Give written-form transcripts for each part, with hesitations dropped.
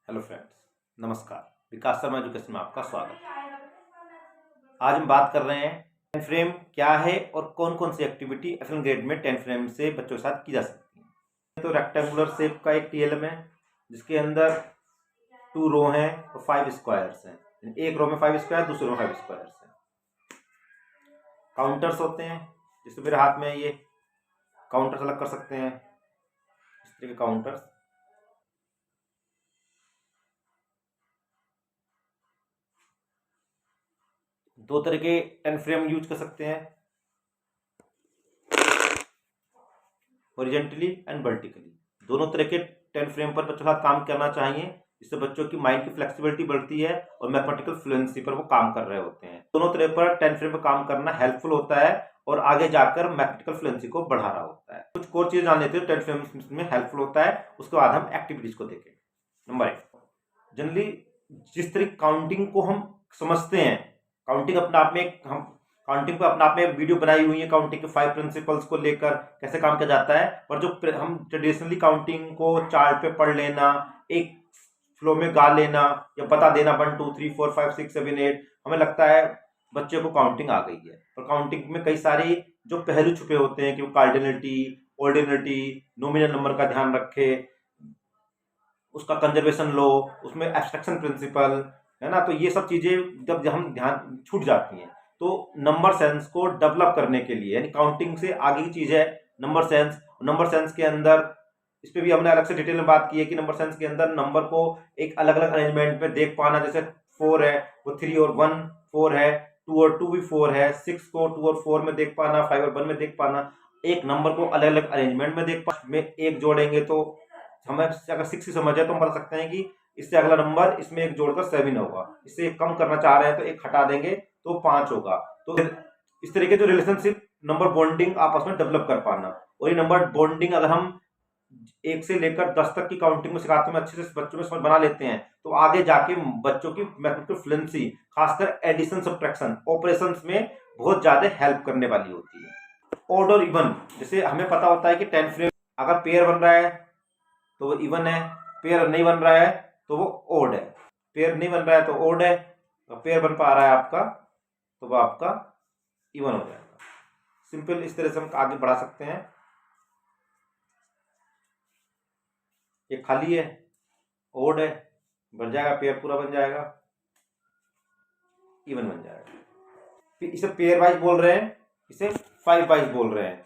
Hello friends, नमस्कार। विकास Sharma education में आपका स्वागत है। आज हम बात कर रहे हैं टेन फ्रेम क्या है और कौन कौन सी एक्टिविटी एफएल ग्रेड में टेन फ्रेम से बच्चों के साथ की जा सकती है। तो रेक्टेंगुलर शेप का एक टीएलएम है जिसके अंदर 2 रो हैं और 5 स्क्वायर्स हैं। एक रो में 5 स्क्वायर, दूसरे रो में 5 स्क्वायर्स हैं। काउंटर्स होते हैं, जैसे मेरे हाथ में ये काउंटर्स अलग कर सकते हैं, इस तरह के काउंटर्स। दो तरह के टेन फ्रेम यूज कर सकते हैं, हॉरिजॉन्टली एंड वर्टिकली। दोनों तरह के टेन फ्रेम पर बच्चों के साथ काम करना चाहिए, जिससे बच्चों की माइंड की फ्लेक्सिबिलिटी बढ़ती है और मैथमेटिकल फ्लुएंसी पर वो काम कर रहे होते हैं। दोनों तरह पर टेन फ्रेम पर काम करना हेल्पफुल होता है और आगे जाकर मैथमेटिकल फ्लुएंसी को बढ़ा रहा होता है। कुछ और चीजें जान लेते हैं टेन फ्रेम में हेल्पफुल होता है, उसके बाद हम एक्टिविटीज को देखें। नंबर 1, जनरली जिस तरह काउंटिंग को हम समझते हैं, काउंटिंग अपने आप में हम काउंटिंग पे अपने आप में वीडियो बनाई हुई है, काउंटिंग के 5 प्रिंसिपल्स को लेकर कैसे काम किया जाता है। पर जो हम ट्रेडिशनली काउंटिंग को चार्ट पे पढ़ लेना, एक फ्लो में गा लेना या बता देना 1 2 3 4 5 6 7 8, हमें लगता है बच्चे को काउंटिंग आ गई है। पर काउंटिंग में कई सारे जो पहलू छुपे होते हैं कि वो कार्डिनलिटी, ऑर्डिनलिटी, नॉमिनल नंबर का ध्यान रखे, उसका कंजर्वेशन लो, उसमें एब्स्ट्रैक्शन प्रिंसिपल है ना। तो ये सब चीजें जब हम ध्यान छूट जाती हैं, तो नंबर सेंस को डेवलप करने के लिए, यानी काउंटिंग से आगे की चीज है नंबर सेंस। नंबर सेंस के अंदर इस पे भी हमने अलग से डिटेल में बात की है कि नंबर सेंस के अंदर नंबर को एक अलग अलग अरेंजमेंट में देख पाना। जैसे 4 है वो 3 और 1 4 है, 2 और 2 भी 4 है, 6 को 2 और 4 में देख पाना, 5 और 1 में देख पाना। एक नंबर को अलग अलग अरेंजमेंट में देख पाना, में एक जोड़ेंगे तो हमें अगर 6 समझ है तो हम बता सकते हैं कि इससे अगला नंबर इसमें एक जोड़कर 7 होगा। इससे कम करना चाह रहे हैं तो एक हटा देंगे तो 5 होगा। तो इस तरीके जो रिलेशनशिप नंबर बॉन्डिंग आपस में डेवलप कर पाना, और ये नंबर बॉन्डिंग अगर हम 1 से लेकर 10 तक की काउंटिंग में सिखाते हैं, अच्छे से बच्चों में समझ बना लेते हैं, तो आगे जाके बच्चों की मैथमेटिकल फ्लुएंसी, खासकर एडिशन सब्ट्रैक्शन ऑपरेशंस में बहुत ज्यादा हेल्प करने वाली होती है। ऑड और इवन, जैसे हमें पता होता है कि टेन फ्रेम अगर पेयर बन रहा है तो वो इवन है, पेयर नहीं बन रहा है तो वो ओड है। पेयर नहीं बन रहा है तो ओड है, तो पेयर बन पा रहा है आपका तो वो आपका इवन हो जाएगा। सिंपल इस तरह से हम आगे बढ़ा सकते हैं। ये खाली है, ओड है, बन जाएगा, पेयर पूरा बन जाएगा, इवन बन जाएगा। फिर इसे पेयर वाइज बोल रहे हैं, इसे 5 वाइज बोल रहे हैं।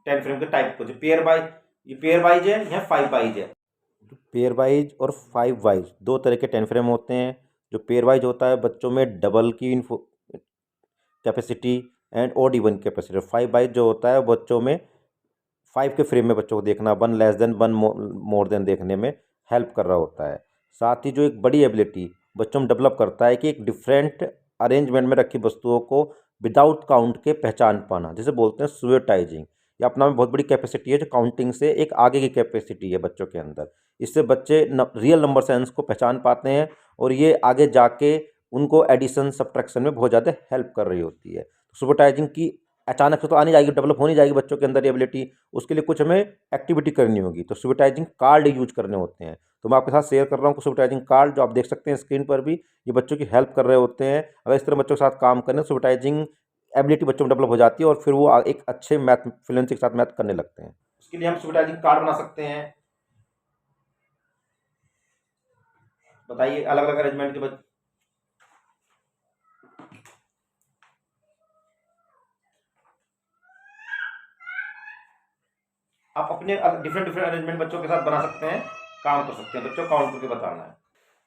टेन फ्रेम के टाइप को जो पेयर वाइज, ये पेयर वाइज है, यह 5 वाइज है। पेयर वाइज और 5 वाइज दो तरह के टेन फ्रेम होते हैं। जो पेयर वाइज होता है बच्चों में डबल की capacity and odd even capacity. 5 wise जो होता है बच्चों में 5 के फ्रेम में बच्चों को देखना, 1 लेस देन 1 मोर देन देखने में हेल्प कर रहा होता है। साथ ही जो एक बड़ी एबिलिटी बच्चों में डेवलप करता है कि एक डिफरेंट अरेंजमेंट में रखी वस्तुओं को विदाउट काउंट के पहचान पाना, जिसे बोलते हैं स्वेटाइजिंग। ये अपना में बहुत बड़ी कैपेसिटी है जो काउंटिंग से एक आगे की कैपेसिटी है बच्चों के अंदर। इससे बच्चे रियल नंबर सेंस को पहचान पाते हैं और ये आगे जाके उनको एडिशन सब्ट्रैक्शन में बहुत ज़्यादा हेल्प कर रही होती है। स्वेटाइजिंग की अचानक से तो आनी जाएगी, डेवलप होनी जाएगी बच्चों के अंदर ये एबिलिटी, उसके लिए कुछ हमें एक्टिविटी करनी होगी। तो स्वेटाइजिंग कार्ड यूज करने होते हैं। तो मैं आपके साथ शेयर कर रहा हूँ स्वेटाइजिंग कार्ड, जो आप देख सकते हैं स्क्रीन पर भी। ये बच्चों की हेल्प कर रहे होते हैं। अगर इस तरह बच्चों के साथ काम करें, स्वेटाइजिंग एबिलिटी बच्चों में डेवलप हो जाती है और फिर वो एक अच्छे मैथ फ्लुएंसी के साथ मैथ करने लगते हैं। उसके लिए हम स्वेटाइजिंग कार्ड बना सकते हैं। बताइए अलग अलग अरेंजमेंट के आप अपने डिफरेंट डिफरेंट अरेंजमेंट बच्चों के साथ बना सकते हैं, काम कर सकते हैं। बच्चों को काउंट करके बताना है।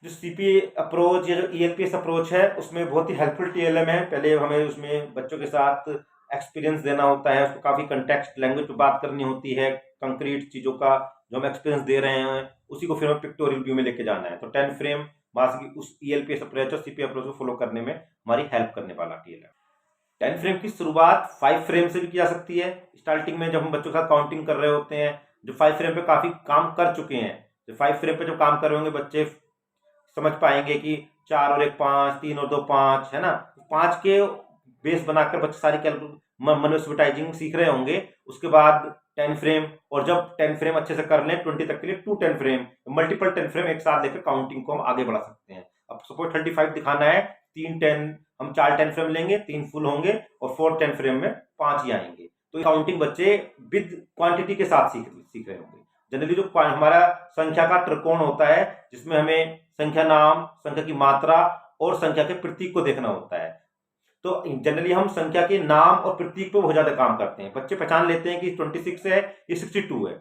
जो सीपी अप्रोच या जो ईएलपीएस अप्रोच है उसमें बहुत ही हेल्पफुल टीएलएम है। पहले हमें उसमें बच्चों के साथ एक्सपीरियंस देना होता है, उसको काफ़ी कंटेक्स्ट लैंग्वेज पे बात करनी होती है, कंक्रीट चीज़ों का जो हम एक्सपीरियंस दे रहे हैं उसी को फिर हमें पिक्टोरियल व्यू में लेके जाना है। तो टेन फ्रेम बाकी उस ईएलपीएस अप्रोच और सीपी अप्रोच को फॉलो करने में हमारी हेल्प करने वाला टीएलएम। टेन फ्रेम की शुरुआत 5 फ्रेम से भी की जा सकती है। स्टार्टिंग में जब हम बच्चों के साथ काउंटिंग कर रहे होते हैं, जो 5 फ्रेम पे काफ़ी काम कर चुके हैं, जो 5 फ्रेम पे जो काम कर रहे होंगे बच्चे समझ पाएंगे कि 4 और 1 5, 3 और 2 5 है ना। 5 के बेस बनाकर बच्चे सारी मन में स्वेटाइजिंग सीख रहे होंगे। उसके बाद 10 फ्रेम, और जब 10 फ्रेम अच्छे से कर लें 20 तक के लिए 2 10 फ्रेम, मल्टीपल 10 फ्रेम एक साथ लेकर काउंटिंग को हम आगे बढ़ा सकते हैं। अब सपोज 35 दिखाना है, 3 10 हम 4 10 फ्रेम लेंगे, 3 फुल होंगे और 4 10 फ्रेम में 5 ही आएंगे। तो काउंटिंग बच्चे विद क्वांटिटी के साथ सीख रहे होंगे। जनरली जो हमारा संख्या का त्रिकोण होता है, जिसमें हमें संख्या नाम, संख्या की मात्रा और संख्या के प्रतीक को देखना होता है, तो जनरली हम संख्या के नाम और प्रतीक पे बहुत ज्यादा काम करते हैं। बच्चे पहचान लेते हैं कि 26 है, ये 62 है,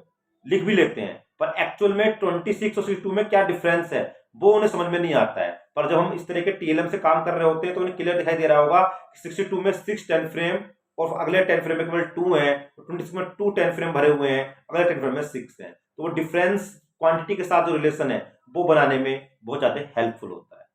लिख भी लेते हैं, पर एक्चुअल में 26 और 62 में क्या डिफरेंस है वो उन्हें समझ में नहीं आता है। पर जब हम इस तरह के टीएलएम से काम कर रहे होते हैं तो उन्हें क्लियर दिखाई दे रहा होगा कि 62 में 6 10 फ्रेम और अगले 10 फ्रेम में केवल 2 है, 26 में 2 10 फ्रेम भरे हुए हैं, अगले 10 फ्रेम में 6 है। तो वो डिफरेंस क्वांटिटी के साथ जो रिलेशन है वो बनाने में बहुत ज्यादा हेल्पफुल होता है।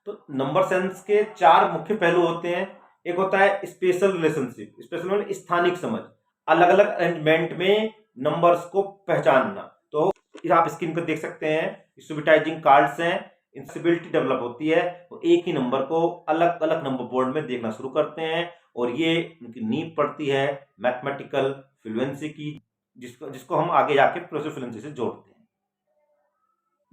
तो नंबर सेंस के 4 मुख्य पहलू होते हैं। एक होता है स्पेशल रिलेशनशिप, स्पेशल मतलब स्थानिक समझ, अलग अलग अरेंजमेंट में नंबर्स को पहचानना। तो आप स्क्रीन पर देख सकते हैं, सुबिटाइजिंग कार्ड्स हैं, इंसिबिलिटी डेवलप होती है, तो एक ही नंबर को अलग अलग नंबर बोर्ड में देखना शुरू करते हैं और ये उनकी नींव पड़ती है मैथमेटिकल फ्लुएंसी की, जिसको हम आगे जाके प्रोसेस फ्लुएंसी से जोड़ते हैं।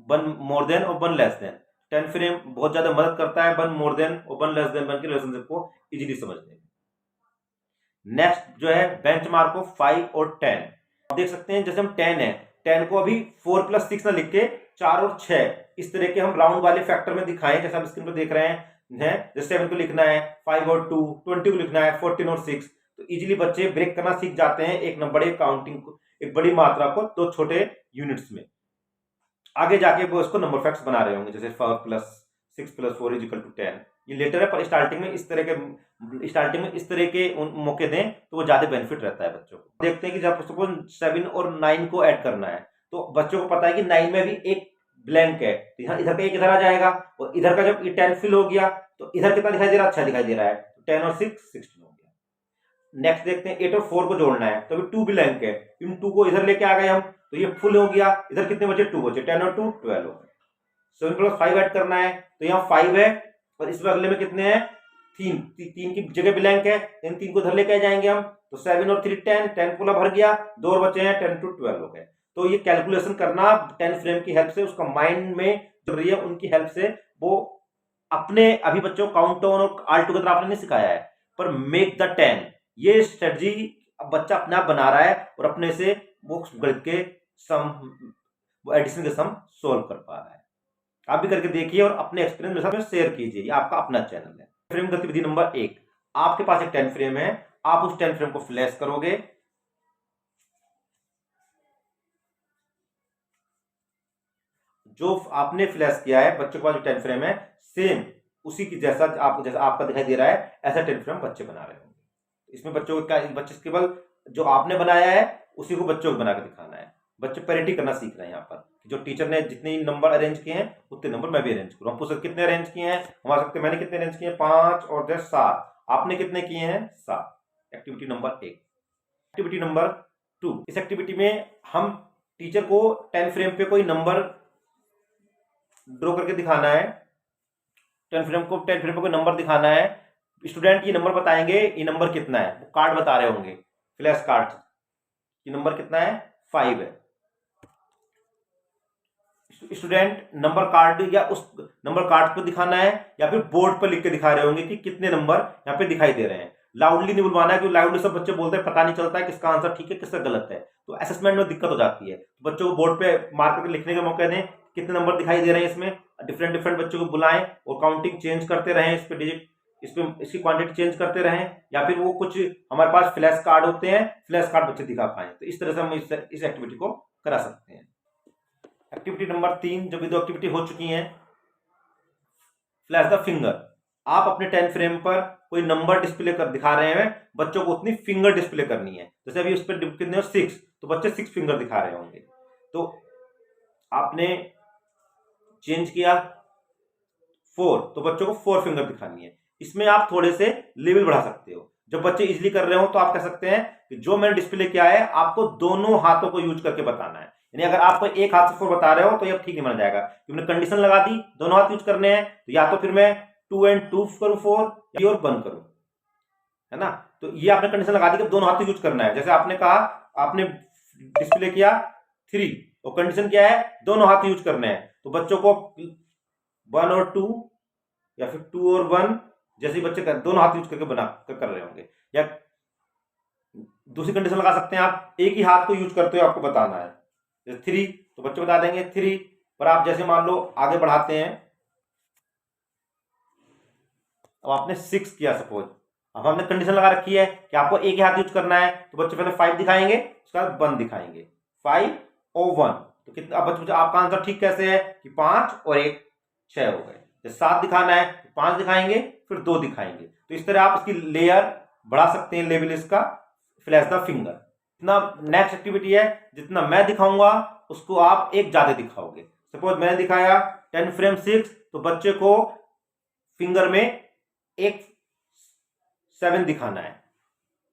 1 मोर देन और 1 लेस देन, 10 फ्रेम बहुत ज्यादा मदद करता है 1 मोर देन और 1 लेस देन के रिलेशनशिप को इजीली समझने में। नेक्स्ट जो है बेंचमार्क ऑफ 5 और 10, आप देख सकते हैं जैसे हम 10 है, 10 को अभी 4 + 6 ना लिख के 4 और 6 इस तरह के हम राउंड वाले फैक्टर में दिखाएं, जैसे आप स्क्रीन पर देख रहे हैं। जैसे 7 को लिखना है 5 और 2, 20 को लिखना है 14 और 6, तो इजीली बच्चे ब्रेक करना सीख जाते हैं एक बड़े काउंटिंग को, एक बड़ी मात्रा को 2 छोटे यूनिट्स में। आगे जाके वो इसको नंबर फैक्ट्स बना रहे होंगे, जैसे 5 + 6 + 4 = 10। ये लेटर है, पर स्टार्टिंग में इस तरह के मौके दें तो वो ज्यादा बेनिफिट रहता है बच्चों को। देखते हैं कि जब सपोज 7 और 9 को ऐड करना है, तो बच्चों को पता है कि 9 में भी एक ब्लैंक है, इधर का एक इधर आ जाएगा, और इधर का जब ये 10 फिल हो गया तो इधर कितना दिखाई दे रहा है, अच्छा दिखाई दे रहा है, 10 और 6 16 हो गया। नेक्स्ट देखते हैं 8 और 4 को जोड़ना है, तो अभी 2 ब्लैंक है, इन 2 को इधर लेके आ गए हम, तो ये फुल हो गया, इधर कितने बचे 2 बचे, 10 और 2 12 हो गए। 7 + 5 ऐड करना है, तो यहाँ 5 है और इस अगले में कितने हैं 3 की जगह ब्लैंक है, इन 3 को इधर लेके आ जाएंगे हम, तो 7 और 3 10 पूरा भर गया, 2 और बचे हैं 10 to 12 हो गए। तो ये कैलकुलेशन करना 10 फ्रेम की हेल्प से, उसका माइंड में जो रही है उनकी हेल्प से, वो अपने अभी बच्चों को काउंट डाउन और ऑल टुगेदर आपने नहीं सिखाया है, पर मेक द 10 ये स्ट्रेटजी अब बच्चा अपने आप बना रहा है और अपने से वो गणित के सम, वो एडिशन के सम सोल्व कर पा रहा है। आप भी करके देखिए और अपने एक्सपीरियंस मेरे साथ शेयर कीजिए। ये आपका अपना चैनल है। फ्रेम गतिविधि नंबर 1, आपके पास एक 10 फ्रेम है, आप उस 10 फ्रेम को फ्लैश करोगे, जो आपने फ्लैश किया है बच्चों के पास जो 10 फ्रेम है सेम उसी की जैसा आपका दिखाई दे रहा है, ऐसा 10 फ्रेम बच्चे बना रहे होंगे। इसमें बच्चों को बच्चे केवल जो आपने बनाया है उसी को बच्चों को बना के दिखाना है। बच्चे पैरिटी करना सीख रहे हैं यहाँ पर, जो टीचर ने जितने नंबर अरेंज किए हैं उतने नंबर मैं भी अरेंज करूँ। हम पूछ सकते कितने अरेंज किए हैं, हम आ सकते मैंने कितने अरेंज किए हैं 5 और 10 7, आपने कितने किए हैं 7। Activity number 1। एक्टिविटी नंबर 2, इस एक्टिविटी में हम टीचर को 10 फ्रेम पे कोई नंबर ड्रॉ करके दिखाना है। 10 फ्रेम पे कोई नंबर दिखाना है, स्टूडेंट ये नंबर बताएंगे, ये नंबर कितना है, वो कार्ड बता रहे होंगे, फ्लैश कार्ड, ये नंबर कितना है 5 है। स्टूडेंट नंबर कार्ड या उस नंबर कार्ड पर दिखाना है या फिर बोर्ड पर लिख के दिखा रहे होंगे कि कितने नंबर यहाँ पे दिखाई दे रहे हैं। लाउडली नहीं बुलवाना है, क्योंकि लाउडली सब बच्चे बोलते हैं, पता नहीं चलता है किसका आंसर ठीक है किसका गलत है, तो असेसमेंट में दिक्कत हो जाती है। तो बच्चों को बोर्ड पे मार्क करके लिखने का मौका दें, कितने नंबर दिखाई दे रहे हैं इसमें, डिफरेंट बच्चों को बुलाएं और काउंटिंग चेंज करते रहें, इस पे डिजिट इसकी क्वांटिटी चेंज करते रहें, या फिर वो कुछ हमारे पास फ्लैश कार्ड होते हैं, फ्लैश कार्ड बच्चे दिखा पाए। तो इस तरह से हम इस एक्टिविटी को करा सकते हैं। एक्टिविटी नंबर 3, जब ये 2 एक्टिविटी हो चुकी हैं, फ्लैश द फिंगर, आप अपने 10 फ्रेम पर कोई नंबर डिस्प्ले कर दिखा रहे हैं, बच्चों को उतनी फिंगर डिस्प्ले करनी है। जैसे अभी उस पर कितने 6, तो बच्चे 6 फिंगर दिखा रहे होंगे, तो आपने चेंज किया 4, तो बच्चों को 4 फिंगर दिखानी है। इसमें आप थोड़े से लेवल बढ़ा सकते हो, जब बच्चे इजीली कर रहे हो तो आप कह सकते हैं कि जो मैंने डिस्प्ले किया है आपको दोनों हाथों को यूज करके बताना है। यानी अगर आप एक हाथ से 4 बता रहे हो तो ये ठीक नहीं माना जाएगा, क्योंकि मैंने कंडीशन लगा दी दोनों हाथ यूज करने हैं, तो या तो फिर मैं 2 and 2 करूं 4 और 1 करूं, है ना। तो ये आपने कंडीशन लगा दी कि दोनों हाथ यूज करना है। जैसे आपने कहा आपने डिस्प्ले किया 3 और कंडीशन क्या है, दोनों हाथ यूज करने हैं। तो बच्चों को 1 और 2 या फिर 2 और 1 जैसे बच्चे दोनों हाथ यूज करके बना कर रहे होंगे। या दूसरी कंडीशन लगा सकते हैं आप, एक ही हाथ को यूज करते हुए आपको बताना है। जैसे 3 तो बच्चे बता देंगे 3 पर आप जैसे मान लो आगे बढ़ाते हैं, अब आपने 6 किया सपोज, अब हमने कंडीशन लगा रखी है कि आपको एक ही हाथ यूज करना है। तो बच्चे पहले 5 दिखाएंगे, उसके बाद 1 दिखाएंगे, 5 और 1। तो कितना, अब बच्चे आपका आंसर ठीक कैसे है कि 5 और 1 6 हो गए। जैसे 7 दिखाना है तो 5 दिखाएंगे फिर 2 दिखाएंगे। तो इस तरह आप इसकी लेयर बढ़ा सकते हैं, लेवल इसका फ्लैश द फिंगर। इतना नेक्स्ट एक्टिविटी है, जितना मैं दिखाऊंगा उसको आप एक ज्यादा दिखाओगे। सपोज मैंने दिखाया 10 फ्रेम 6, तो बच्चे को फिंगर में एक 7 दिखाना है।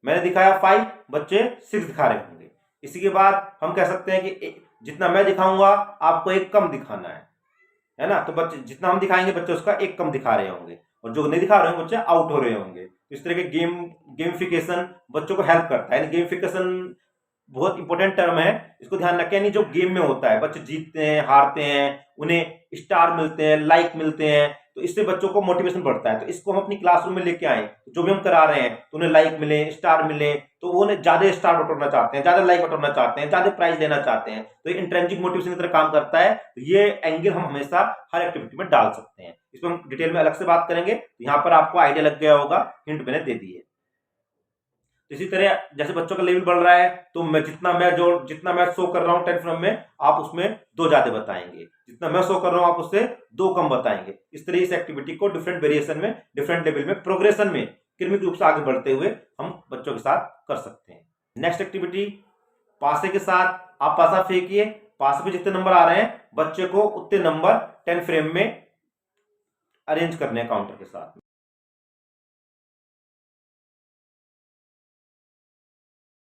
मैंने दिखाया 5, बच्चे 6 दिखा रहे होंगे। इसी के बाद हम कह सकते हैं कि जितना मैं दिखाऊंगा आपको एक कम दिखाना है ना। तो बच्चे जितना हम दिखाएंगे बच्चे उसका एक कम दिखा रहे होंगे, और जो नहीं दिखा रहे होंगे बच्चे आउट हो रहे होंगे। तो इस तरह के गेमिफिकेशन बच्चों को हेल्प करता है। गेमिफिकेशन बहुत इंपॉर्टेंट टर्म है, इसको ध्यान रखें। यानी जो गेम में होता है, बच्चे जीतते हैं, हारते हैं, उन्हें स्टार मिलते हैं, लाइक मिलते हैं, तो इससे बच्चों को मोटिवेशन बढ़ता है। तो इसको हम अपनी क्लासरूम में लेके आए, जो भी हम करा रहे हैं तो उन्हें लाइक मिले, स्टार मिले, तो वो उन्हें ज्यादा स्टार बटोरना चाहते हैं, ज्यादा लाइक बटोरना चाहते हैं, ज्यादा प्राइज लेना चाहते हैं। तो इंट्रिंसिक मोटिवेशन की तरह काम करता है। तो ये एंगल हम हमेशा हर एक्टिविटी में डाल सकते हैं। इसमें हम डिटेल में अलग से बात करेंगे। तो यहाँ पर आपको आइडिया लग गया होगा, हिंट मैंने दे दी है। इसी तरह जैसे बच्चों का लेवल बढ़ रहा है, तो जितना मैं शो कर रहा हूँ 10 फ्रेम में, आप उसमें 2 ज्यादा बताएंगे, जितना मैं शो कर रहा हूँ आप उससे 2 कम बताएंगे। इस तरह इस एक्टिविटी को डिफरेंट वेरिएशन में, डिफरेंट लेवल में, प्रोग्रेशन में क्रमिक रूप से आगे बढ़ते हुए हम बच्चों के साथ कर सकते हैं। नेक्स्ट एक्टिविटी, पासे के साथ आप पासा फेंकिए, पासे पे जितने नंबर आ रहे हैं बच्चे को उतने नंबर 10 फ्रेम में अरेंज करने हैं काउंटर के साथ।